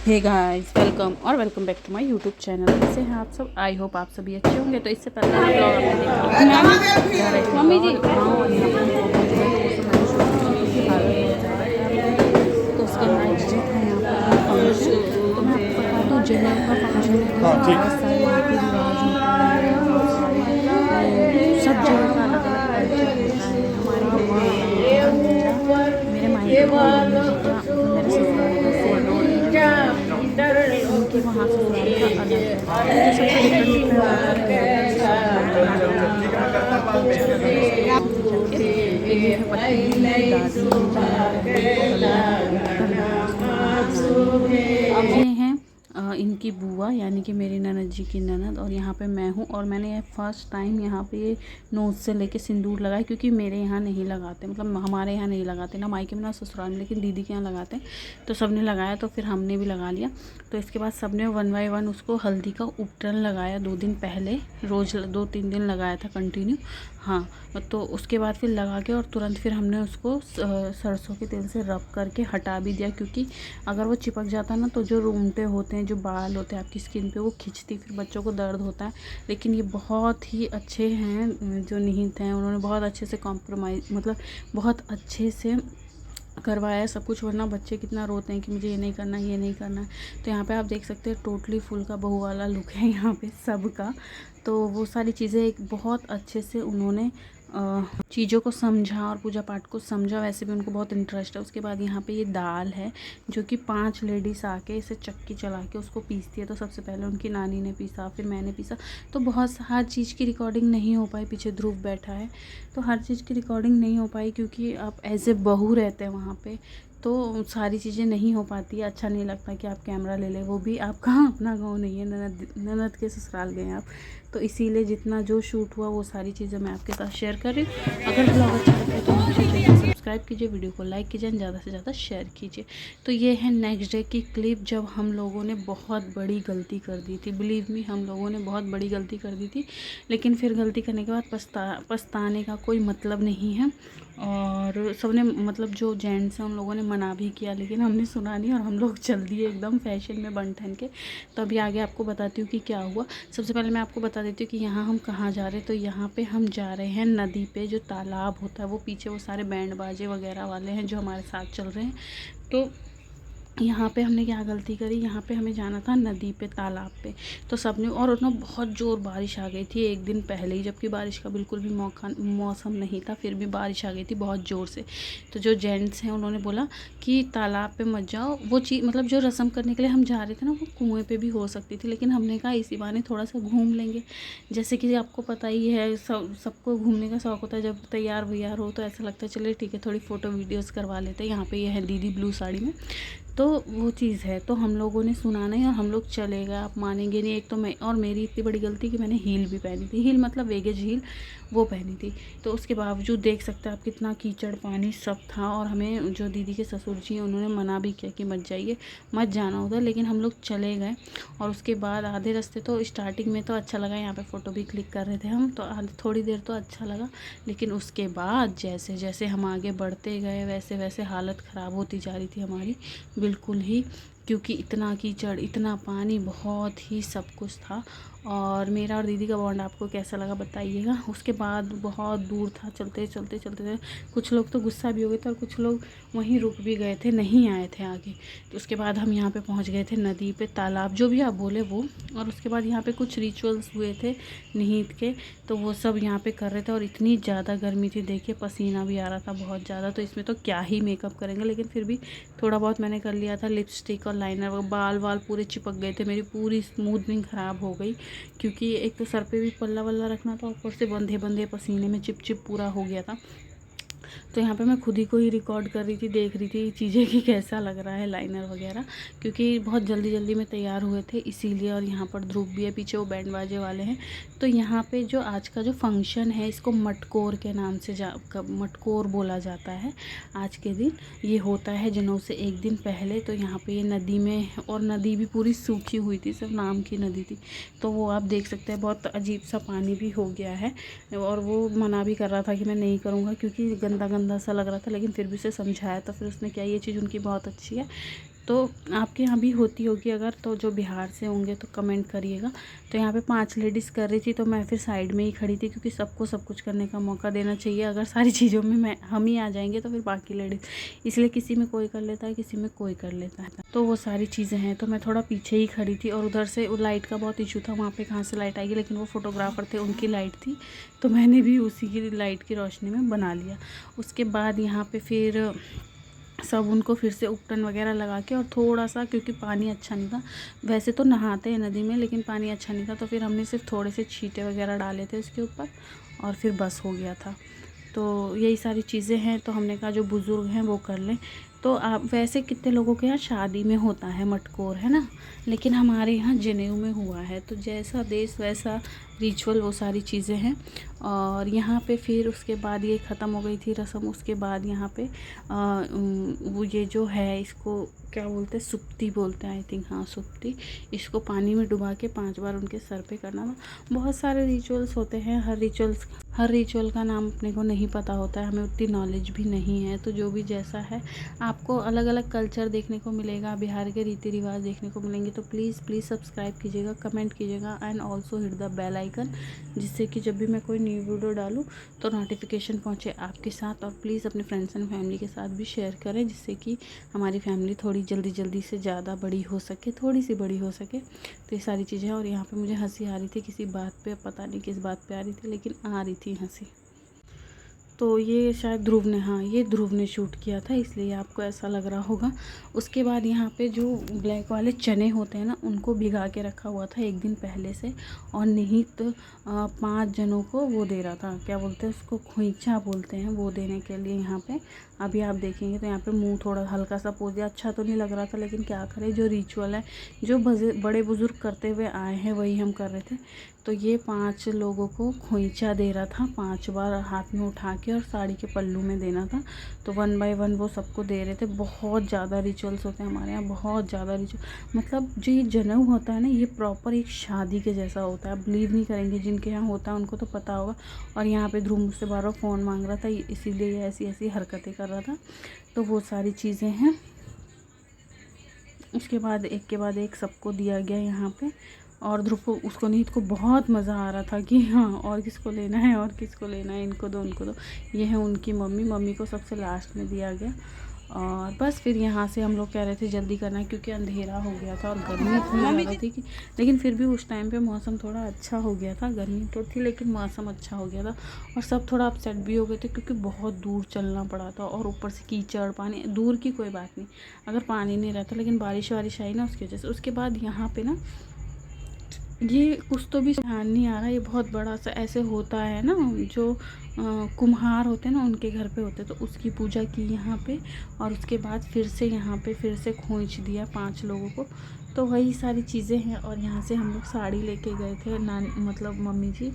Hey guys, welcome back to my YouTube channel. कैसे हैं आप सब? आई होप आप सभी अच्छे होंगे। तो इससे पहले ब्लॉग आपने देखा होगा, जा रहे थे मम्मी जी और यहाँ पे तो उसके नेक्स्ट डे था यहाँ पर फंक्शन। तो मैं आपको बता दूँ, जनेऊ का फंक्शन है तो बहुत सारे रीति रिवाज होते हैं, बहुत सारे सब जगह का अलग अलग कल्चर होता है। हमारे घर में मेरे मायके का, मम्मी जी का, मेरे ससुराल का सेम है, लेकिन जो उनके वहाँ ससुराल का अलग है। तो सबका डिफरेंट डिफरेंट होता है। तो यहाँ पे सब जाके तो ये है बच्ची की दादी है, ये हैं इनकी बुआ यानी कि मेरी ननद जी की ननद। और यहाँ पे मैं हूँ और मैंने फर्स्ट टाइम यहाँ पे नोज से लेके सिंदूर लगाया, क्योंकि मेरे यहाँ नहीं लगाते, मतलब हमारे यहाँ नहीं लगाते, ना मायके में ना ससुराल में, लेकिन दीदी के यहाँ लगाते हैं। तो सबने लगाया तो फिर हमने भी लगा लिया। तो इसके बाद सबने 1 बाय 1 उसको हल्दी का उपटन लगाया 2 दिन पहले, रोज़ 2-3 दिन लगाया था कंटिन्यू। हाँ, तो उसके बाद फिर लगा के और तुरंत फिर हमने उसको सरसों के तेल से रब करके हटा भी दिया, क्योंकि अगर वो चिपक जाता ना तो जो रूंगटे होते हैं, जो बाल होते हैं आपकी स्किन पे, वो खिंचती, फिर बच्चों को दर्द होता है। लेकिन ये बहुत ही अच्छे हैं जो निहित हैं, उन्होंने बहुत अच्छे से कॉम्प्रोमाइज़, मतलब बहुत अच्छे से करवाया सब कुछ। वरना बच्चे कितना रोते हैं कि मुझे ये नहीं करना, ये नहीं करना है। तो यहाँ पे आप देख सकते हैं टोटली फुल का बहू वाला लुक है यहाँ पे सबका। तो वो सारी चीज़ें एक बहुत अच्छे से उन्होंने चीज़ों को समझा और पूजा पाठ को समझा। वैसे भी उनको बहुत इंटरेस्ट है। उसके बाद यहाँ पे ये दाल है जो कि 5 लेडीज़ आके इसे चक्की चला के उसको पीसती है। तो सबसे पहले उनकी नानी ने पीसा, फिर मैंने पीसा। तो बहुत हर चीज़ की रिकॉर्डिंग नहीं हो पाई, पीछे ध्रुव बैठा है तो हर चीज़ की रिकॉर्डिंग नहीं हो पाई, क्योंकि आप एज ए बहू रहते हैं वहाँ पे, तो सारी चीज़ें नहीं हो पाती है। अच्छा नहीं लगता कि आप कैमरा ले लें, वो भी आपका अपना गाँव नहीं है, ननद के ससुराल गए आप। तो इसीलिए जितना जो शूट हुआ वो सारी चीज़ें मैं आपके साथ शेयर कर रही हूँ। अगर ब्लॉग अच्छा लगे तो मुझे चैनल सब्सक्राइब कीजिए, वीडियो को लाइक कीजिए, ज़्यादा से ज़्यादा शेयर कीजिए। तो ये है नेक्स्ट डे की क्लिप, जब हम लोगों ने बहुत बड़ी गलती कर दी थी। बिलीव मी, हम लोगों ने बहुत बड़ी गलती कर दी थी, लेकिन फिर गलती करने के बाद पछताने का कोई मतलब नहीं है। और सबने, मतलब जो जेंट्स हैं उन लोगों ने मना भी किया, लेकिन हमने सुना नहीं और हम लोग चल दिए एकदम फैशन में बन ठन के। तो अभी आगे आपको बताती हूँ कि क्या हुआ। सबसे पहले मैं आपको बता देती हूँ कि यहाँ हम कहाँ जा रहे हैं। तो यहाँ पे हम जा रहे हैं नदी पे, जो तालाब होता है, वो पीछे वो सारे बैंड बाजे वगैरह वाले हैं जो हमारे साथ चल रहे हैं। तो यहाँ पे हमने क्या गलती करी, यहाँ पे हमें जाना था नदी पे, तालाब पे। तो सबने, और ना बहुत ज़ोर बारिश आ गई थी एक दिन पहले ही, जबकि बारिश का बिल्कुल भी मौसम नहीं था, फिर भी बारिश आ गई थी बहुत ज़ोर से। तो जो जेंट्स हैं उन्होंने बोला कि तालाब पे मत जाओ। वो चीज़, मतलब जो रस्म करने के लिए हम जा रहे थे ना, वो कुएँ पे भी हो सकती थी, लेकिन हमने कहा इसी बहाने थोड़ा सा घूम लेंगे। जैसे कि आपको पता ही है, सबको घूमने का शौक़ होता है। जब तैयार व्यार हो तो ऐसा लगता है चलिए ठीक है, थोड़ी फ़ोटो वीडियोज़ करवा लेते हैं। यहाँ पर ये है दीदी ब्लू साड़ी में, तो वो चीज़ है। तो हम लोगों ने सुना नहीं और हम लोग चले गए। आप मानेंगे नहीं, एक तो मैं, और मेरी इतनी बड़ी गलती कि मैंने हील भी पहनी थी, हील मतलब वेगेज हील, वो पहनी थी। तो उसके बावजूद देख सकते हैं आप कितना कीचड़ पानी सब था। और हमें जो दीदी के ससुर जी हैं उन्होंने मना भी किया कि मत जाइए, मत जाना उधर, लेकिन हम लोग चले गए। और उसके बाद आधे रास्ते, तो स्टार्टिंग में तो अच्छा लगा, यहाँ पे फ़ोटो भी क्लिक कर रहे थे हम, तो थोड़ी देर तो अच्छा लगा। लेकिन उसके बाद जैसे जैसे हम आगे बढ़ते गए, वैसे वैसे हालत ख़राब होती जा रही थी हमारी बिल्कुल ही, क्योंकि इतना कीचड़, इतना पानी, बहुत ही सब कुछ था। और मेरा और दीदी का बॉन्ड आपको कैसा लगा बताइएगा। उसके बाद बहुत दूर था, चलते चलते चलते थे, कुछ लोग तो गुस्सा भी हो गए थे और कुछ लोग वहीं रुक भी गए थे, नहीं आए थे आगे। तो उसके बाद हम यहाँ पे पहुँच गए थे नदी पे, तालाब, जो भी आप बोले वो। और उसके बाद यहाँ पे कुछ रिचुअल्स हुए थे निहित के, तो वो सब यहाँ पे कर रहे थे। और इतनी ज़्यादा गर्मी थी, देखिए पसीना भी आ रहा था बहुत ज़्यादा। तो इसमें तो क्या ही मेकअप करेंगे, लेकिन फिर भी थोड़ा बहुत मैंने कर लिया था, लिपस्टिक और लाइनर। बाल वाल पूरे चिपक गए थे, मेरी पूरी स्मूथनिंग ख़राब हो गई, क्योंकि एक तो सर पे भी पल्ला वल्ला रखना था, ऊपर से बंधे बंधे पसीने में चिप चिप पूरा हो गया था। तो यहाँ पे मैं खुद ही को ही रिकॉर्ड कर रही थी, देख रही थी चीज़ें कि कैसा लग रहा है लाइनर वगैरह, क्योंकि बहुत जल्दी जल्दी में तैयार हुए थे इसीलिए। और यहाँ पर ध्रुव भी है पीछे, वो बैंड बाजे वाले हैं। तो यहाँ पे जो आज का जो फंक्शन है, इसको मटकोर के नाम से मटकोर बोला जाता है। आज के दिन ये होता है जनेऊ से एक दिन पहले। तो यहाँ पे ये नदी में, और नदी भी पूरी सूखी हुई थी, सिर्फ नाम की नदी थी। तो वो आप देख सकते हैं, बहुत अजीब सा पानी भी हो गया है। और वो मना भी कर रहा था कि मैं नहीं करूँगा, क्योंकि गंदा गंदा सा लग रहा था, लेकिन फिर भी उसे समझाया तो फिर उसने किया। ये चीज़ उनकी बहुत अच्छी है। तो आपके यहाँ भी होती होगी अगर, तो जो बिहार से होंगे तो कमेंट करिएगा। तो यहाँ पे 5 लेडीज़ कर रही थी, तो मैं फिर साइड में ही खड़ी थी, क्योंकि सबको सब कुछ करने का मौका देना चाहिए। अगर सारी चीज़ों में हम ही आ जाएंगे तो फिर बाकी लेडीज़, इसलिए किसी में कोई कर लेता है, किसी में कोई कर लेता है। तो वो सारी चीज़ें हैं, तो मैं थोड़ा पीछे ही खड़ी थी। और उधर से लाइट का बहुत इशू था, वहाँ पर कहाँ से लाइट आएगी, लेकिन वो फोटोग्राफ़र थे, उनकी लाइट थी, तो मैंने भी उसी की लाइट की रोशनी में बना लिया। उसके बाद यहाँ पर फिर सब उनको फिर से उपटन वगैरह लगा के, और थोड़ा सा, क्योंकि पानी अच्छा नहीं था, वैसे तो नहाते हैं नदी में, लेकिन पानी अच्छा नहीं था, तो फिर हमने सिर्फ थोड़े से छींटे वगैरह डाले थे उसके ऊपर, और फिर बस हो गया था। तो यही सारी चीज़ें हैं। तो हमने कहा जो बुज़ुर्ग हैं वो कर लें। तो आप वैसे कितने लोगों के यहाँ शादी में होता है मटकोर, है ना, लेकिन हमारे यहाँ जनेऊ में हुआ है। तो जैसा देश वैसा रिचुअल, वो सारी चीज़ें हैं। और यहाँ पे फिर उसके बाद ये ख़त्म हो गई थी रस्म। उसके बाद यहाँ पे वो ये जो है, इसको क्या बोलते हैं, सुप्ती बोलते हैं आई थिंक, हाँ सुप्ती। इसको पानी में डुबा के 5 बार उनके सर पे करना था। बहुत सारे रिचुअल्स होते हैं, हर रिचुअल का नाम अपने को नहीं पता होता है, हमें उतनी नॉलेज भी नहीं है। तो जो भी जैसा है, आपको अलग अलग कल्चर देखने को मिलेगा, बिहार के रीति रिवाज देखने को मिलेंगे। तो प्लीज़ सब्सक्राइब कीजिएगा, कमेंट कीजिएगा, and also hit the bell icon, जिससे कि जब भी मैं कोई न्यू वीडियो डालूँ तो नोटिफिकेशन पहुँचे आपके साथ। और प्लीज़ अपने फ्रेंड्स एंड फैमिली के साथ भी शेयर करें, जिससे कि हमारी फैमिली थोड़ी जल्दी से ज़्यादा बड़ी हो सके, थोड़ी सी बड़ी हो सके। तो ये सारी चीज़ें हैं। और यहाँ पे मुझे हंसी आ रही थी किसी बात पे, पता नहीं किस बात पे आ रही थी, लेकिन आ रही थी हंसी। तो ये शायद ध्रुव ने, हाँ ये ध्रुव ने शूट किया था, इसलिए आपको ऐसा लग रहा होगा। उसके बाद यहाँ पे जो ब्लैक वाले चने होते हैं ना, उनको भिगा के रखा हुआ था 1 दिन पहले से। और निहित 5 जनों को वो दे रहा था, क्या बोलते हैं उसको, खोइंचा बोलते हैं, वो देने के लिए यहाँ पे। अभी आप देखेंगे तो यहाँ पे मुंह थोड़ा हल्का सा पोज दिया, अच्छा तो नहीं लग रहा था, लेकिन क्या करें, जो रिचुअल है, जो बड़े बुजुर्ग करते हुए आए हैं, वही हम कर रहे थे। तो ये 5 लोगों को खोइंचा दे रहा था, 5 बार हाथ में उठा के, और साड़ी के पल्लू में देना था। तो 1 बाय 1 वो सबको दे रहे थे। बहुत ज़्यादा रिचुअल्स होते हैं हमारे यहाँ, बहुत ज़्यादा रिचुअल, मतलब जो ये जनेऊ होता है ना, ये प्रॉपर एक शादी के जैसा होता है। आप बिलीव नहीं करेंगे, जिनके यहाँ होता है उनको तो पता होगा। और यहाँ पे ध्रुव मुझसे बार बार फ़ोन मांग रहा था, इसीलिए ये ऐसी ऐसी हरकतें कर रहा था। तो वो सारी चीज़ें हैं। उसके बाद एक के बाद एक सबको दिया गया यहाँ पे। और ध्रुव को, उसको नीत को बहुत मज़ा आ रहा था कि हाँ और किसको लेना है, और किसको लेना है, इनको दो उनको दो। ये है उनकी मम्मी को सबसे लास्ट में दिया गया। और बस फिर यहाँ से हम लोग कह रहे थे जल्दी करना है, क्योंकि अंधेरा हो गया था और गर्मी इतनी ज़्यादा थी कि, लेकिन फिर भी उस टाइम पे मौसम थोड़ा अच्छा हो गया था। गर्मी तो थी लेकिन मौसम अच्छा हो गया था। और सब थोड़ा अपसेट भी हो गए थे, क्योंकि बहुत दूर चलना पड़ा था, और ऊपर से कीचड़ पानी। दूर की कोई बात नहीं अगर पानी नहीं रहता, लेकिन बारिश वारिश आई ना, उसकी वजह से। उसके बाद यहाँ पर ना, ये कुछ तो भी ध्यान नहीं आ रहा, ये बहुत बड़ा सा ऐसे होता है ना, जो कुम्हार होते हैं ना, उनके घर पे होते, तो उसकी पूजा की यहाँ पे। और उसके बाद फिर से यहाँ पे फिर से खोइंच दिया 5 लोगों को। तो वही सारी चीज़ें हैं। और यहाँ से हम लोग साड़ी लेके गए थे, मतलब मम्मी जी